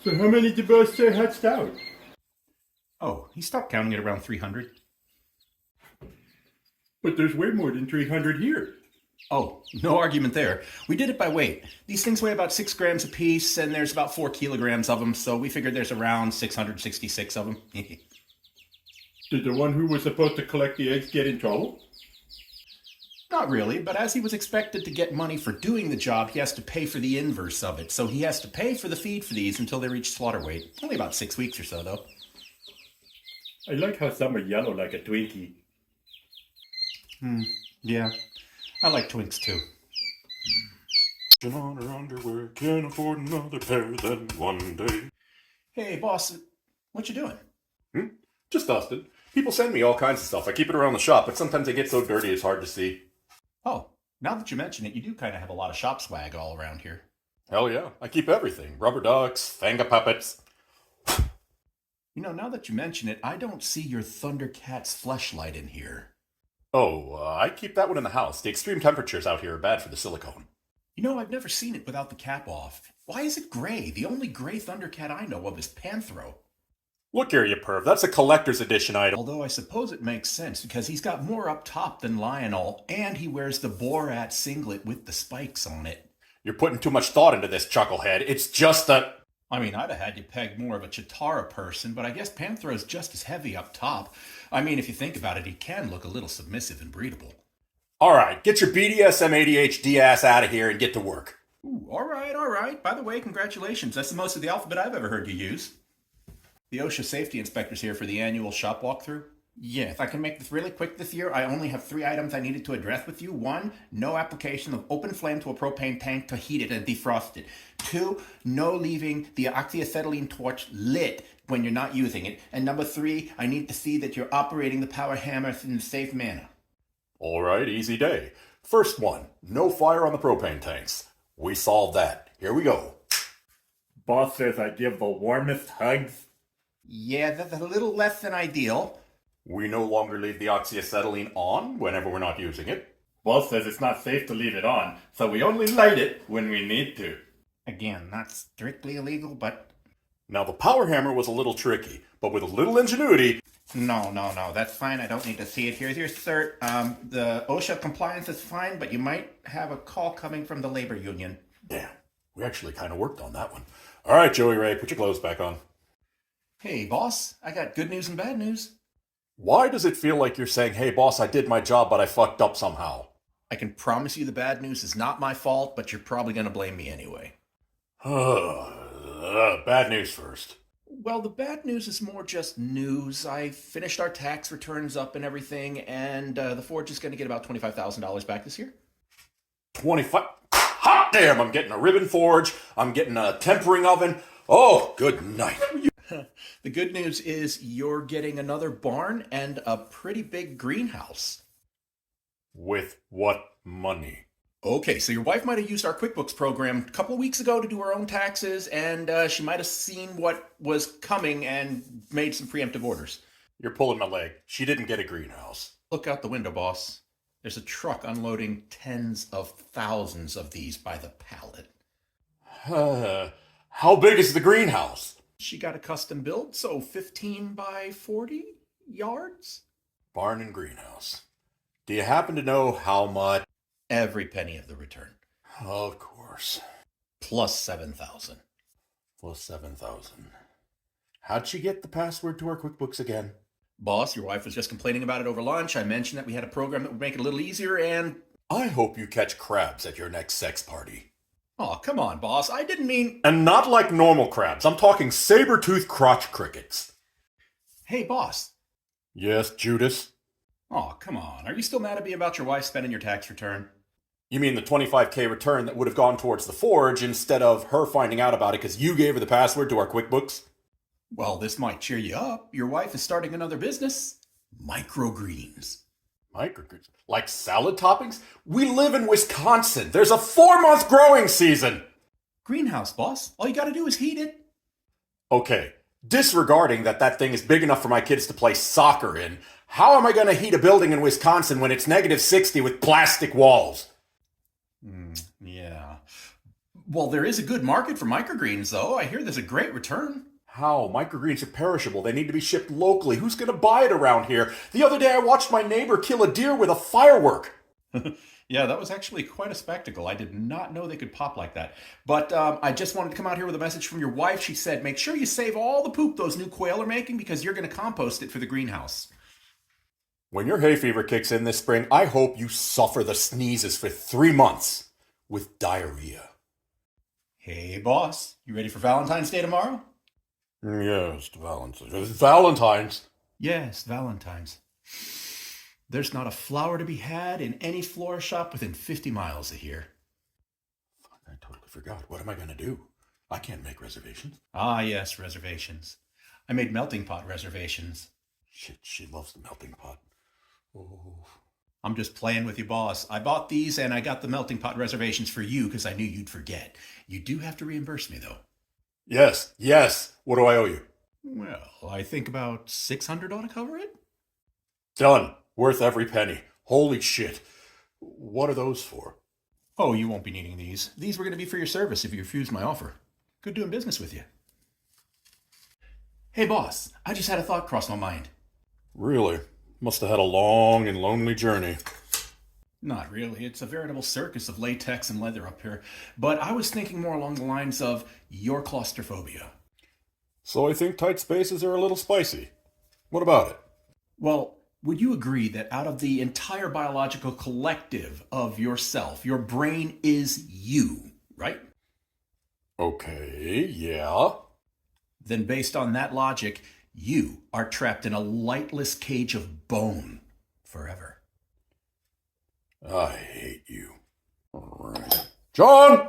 So how many did boss say hatched out? Oh, he stopped counting at around 300. But there's way more than 300 here. Oh, no argument there. We did it by weight. These things weigh about 6 grams apiece, and there's about 4 kilograms of them, so we figured there's around 666 of them. Did the one who was supposed to collect the eggs get in trouble? Not really, but as he was expected to get money for doing the job, he has to pay for the inverse of it. So he has to pay for the feed for these until they reach slaughter weight. Only about 6 weeks or so, though. I like how some are yellow like a Twinkie. Yeah. I like Twinks, too. On her underwear, can't afford another pair then one day. Hey, boss, what you doing? Just dusted. People send me all kinds of stuff. I keep it around the shop, but sometimes they get so dirty it's hard to see. Oh, now that you mention it, you do kind of have a lot of shop swag all around here. Hell yeah. I keep everything. Rubber ducks, Fanga puppets. You know, now that you mention it, I don't see your Thundercats fleshlight in here. Oh, I keep that one in the house. The extreme temperatures out here are bad for the silicone. You know, I've never seen it without the cap off. Why is it gray? The only gray Thundercat I know of is Panthro. Look here, you perv. That's a collector's edition item. Although I suppose it makes sense because he's got more up top than Lionel, and he wears the Borat singlet with the spikes on it. You're putting too much thought into this, Chucklehead. It's just that... I mean, I'd have had you peg more of a Chitara person, but I guess Panthro's just as heavy up top. I mean, if you think about it, he can look a little submissive and breedable. Alright, get your BDSM ADHD ass out of here and get to work. Ooh, all right. By the way, congratulations. That's the most of the alphabet I've ever heard you use. The OSHA safety inspector's here for the annual shop walkthrough. Yeah, if I can make this really quick this year, I only have 3 items I needed to address with you. 1, no application of open flame to a propane tank to heat it and defrost it. 2, no leaving the oxyacetylene torch lit when you're not using it. And number 3, I need to see that you're operating the power hammer in a safe manner. Alright, easy day. First one, no fire on the propane tanks. We solved that. Here we go. Boss says I give the warmest hugs. Yeah, that's a little less than ideal. We no longer leave the oxyacetylene on whenever we're not using it. Boss says it's not safe to leave it on, so we only light it when we need to. Again, not strictly illegal, but... Now the power hammer was a little tricky, but with a little ingenuity... No, that's fine. I don't need to see it. Here's your cert. The OSHA compliance is fine, but you might have a call coming from the labor union. Damn, we actually kind of worked on that one. Alright, Joey Ray, put your clothes back on. Hey, boss, I got good news and bad news. Why does it feel like you're saying, hey boss, I did my job, but I fucked up somehow? I can promise you the bad news is not my fault, but you're probably going to blame me anyway. Bad news first. Well, the bad news is more just news. I finished our tax returns up and everything, and the Forge is going to get about $25,000 back this year. 25... Hot damn, I'm getting a ribbon forge, I'm getting a tempering oven. Oh, good night. The good news is you're getting another barn and a pretty big greenhouse. With what money? Okay, so your wife might have used our QuickBooks program a couple of weeks ago to do her own taxes, and she might have seen what was coming and made some preemptive orders. You're pulling my leg. She didn't get a greenhouse. Look out the window, boss. There's a truck unloading tens of thousands of these by the pallet. How big is the greenhouse? She got a custom build, so 15 by 40 yards? Barn and greenhouse. Do you happen to know how much? Every penny of the return. Of course. Plus 7,000. Plus 7,000. How'd she get the password to our QuickBooks again? Boss, your wife was just complaining about it over lunch. I mentioned that we had a program that would make it a little easier, and... I hope you catch crabs at your next sex party. Oh, come on, boss. I didn't mean... And not like normal crabs. I'm talking saber-toothed crotch crickets. Hey, boss. Yes, Judas? Oh, come on. Are you still mad at me about your wife spending your tax return? You mean the $25K return that would have gone towards the Forge instead of her finding out about it because you gave her the password to our QuickBooks? Well, this might cheer you up. Your wife is starting another business. Microgreens. Microgreens? Like salad toppings? We live in Wisconsin. There's a 4-month growing season. Greenhouse, boss. All you gotta do is heat it. Okay, disregarding that thing is big enough for my kids to play soccer in, how am I going to heat a building in Wisconsin when it's -60 with plastic walls? Yeah. Well, there is a good market for microgreens, though. I hear there's a great return. How? Microgreens are perishable. They need to be shipped locally. Who's going to buy it around here? The other day I watched my neighbor kill a deer with a firework. Yeah, that was actually quite a spectacle. I did not know they could pop like that. But I just wanted to come out here with a message from your wife. She said, make sure you save all the poop those new quail are making because you're going to compost it for the greenhouse. When your hay fever kicks in this spring, I hope you suffer the sneezes for 3 months with diarrhea. Hey, boss, you ready for Valentine's Day tomorrow? Yes, Valentine's. Valentine's. Yes, Valentine's. There's not a flower to be had in any florist shop within 50 miles of here. I totally forgot. What am I going to do? I can't make reservations. Ah, yes, reservations. I made melting pot reservations. Shit, she loves the melting pot. Oh. I'm just playing with you, boss. I bought these and I got the melting pot reservations for you because I knew you'd forget. You do have to reimburse me, though. Yes. What do I owe you? Well, I think about $600 ought to cover it. Done. Worth every penny. Holy shit. What are those for? Oh, you won't be needing these. These were going to be for your service if you refused my offer. Good doing business with you. Hey, boss, I just had a thought cross my mind. Really? Must have had a long and lonely journey. Not really. It's a veritable circus of latex and leather up here. But I was thinking more along the lines of your claustrophobia. So I think tight spaces are a little spicy. What about it? Well, would you agree that out of the entire biological collective of yourself, your brain is you, right? Okay, yeah. Then based on that logic, you are trapped in a lightless cage of bone forever. I hate you. All right. John!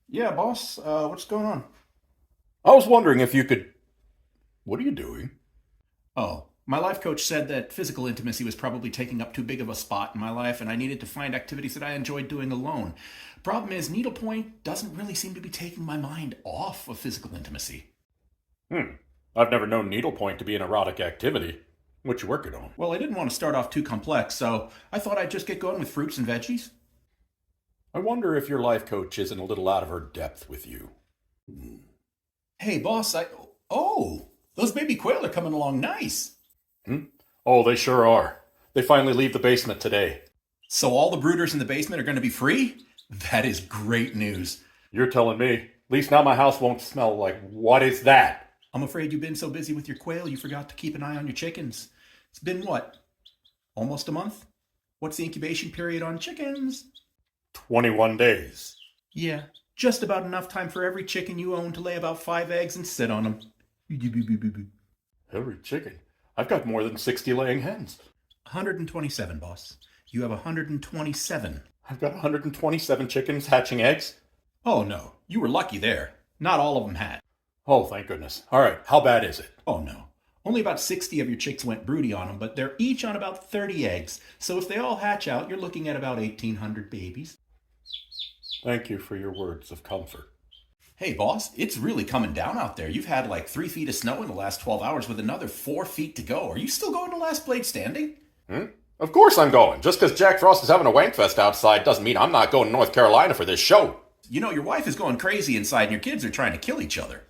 Yeah, boss. What's going on? I was wondering if you could... What are you doing? Oh, my life coach said that physical intimacy was probably taking up too big of a spot in my life, and I needed to find activities that I enjoyed doing alone. Problem is, needlepoint doesn't really seem to be taking my mind off of physical intimacy. I've never known needlepoint to be an erotic activity. What you working on? Well, I didn't want to start off too complex, so I thought I'd just get going with fruits and veggies. I wonder if your life coach isn't a little out of her depth with you. Hey, boss, Oh, those baby quail are coming along nice. Oh, they sure are. They finally leave the basement today. So all the brooders in the basement are going to be free? That is great news. You're telling me. At least now my house won't smell like... What is that? I'm afraid you've been so busy with your quail you forgot to keep an eye on your chickens. It's been what? Almost a month? What's the incubation period on chickens? 21 days. Yeah, just about enough time for every chicken you own to lay about 5 eggs and sit on them. Every chicken? I've got more than 60 laying hens. 127, boss. You have 127. I've got 127 chickens hatching eggs? Oh, no. You were lucky there. Not all of them had. Oh, thank goodness. All right, how bad is it? Oh, no. Only about 60 of your chicks went broody on them, but they're each on about 30 eggs. So if they all hatch out, you're looking at about 1,800 babies. Thank you for your words of comfort. Hey, boss, it's really coming down out there. You've had like 3 feet of snow in the last 12 hours with another 4 feet to go. Are you still going to Last Blade Standing? Of course I'm going. Just because Jack Frost is having a wankfest outside doesn't mean I'm not going to North Carolina for this show. You know, your wife is going crazy inside and your kids are trying to kill each other.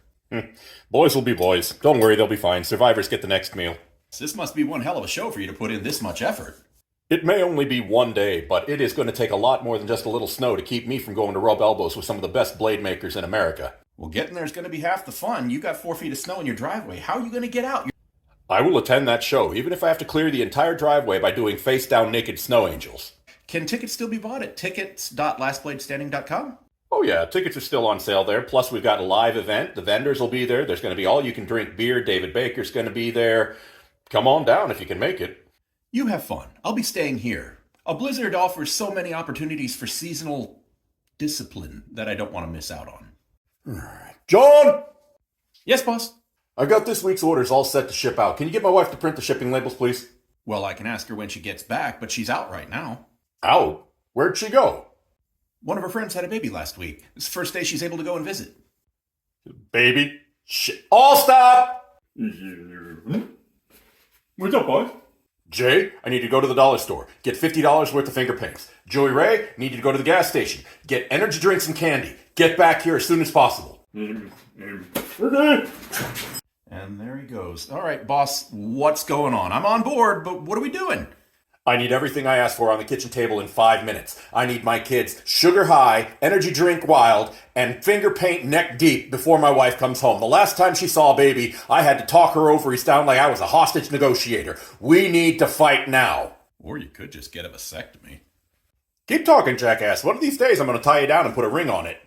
Boys will be boys. Don't worry, they'll be fine. Survivors get the next meal. This must be one hell of a show for you to put in this much effort. It may only be one day, but it is going to take a lot more than just a little snow to keep me from going to rub elbows with some of the best blade makers in America. Well, getting there is going to be half the fun. You got 4 feet of snow in your driveway. How are you going to get out? I will attend that show, even if I have to clear the entire driveway by doing face-down naked snow angels. Can tickets still be bought at tickets.lastbladestanding.com? Oh yeah, tickets are still on sale there. Plus we've got a live event. The vendors will be there. There's going to be all-you-can-drink beer. David Baker's going to be there. Come on down if you can make it. You have fun. I'll be staying here. A blizzard offers so many opportunities for seasonal discipline that I don't want to miss out on. John! Yes, boss? I've got this week's orders all set to ship out. Can you get my wife to print the shipping labels, please? Well, I can ask her when she gets back, but she's out right now. Out? Where'd she go? One of her friends had a baby last week. It's the first day she's able to go and visit. Baby? Shit. All stop! What's up, boys? Jay, I need you to go to the dollar store. Get $50 worth of finger paints. Joey Ray, need you to go to the gas station. Get energy drinks and candy. Get back here as soon as possible. Okay. And there he goes. All right, boss, what's going on? I'm on board, but what are we doing? I need everything I asked for on the kitchen table in 5 minutes. I need my kids sugar high, energy drink wild, and finger paint neck deep before my wife comes home. The last time she saw a baby, I had to talk her ovaries down like I was a hostage negotiator. We need to fight now. Or you could just get a vasectomy. Keep talking, jackass. One of these days I'm going to tie you down and put a ring on it.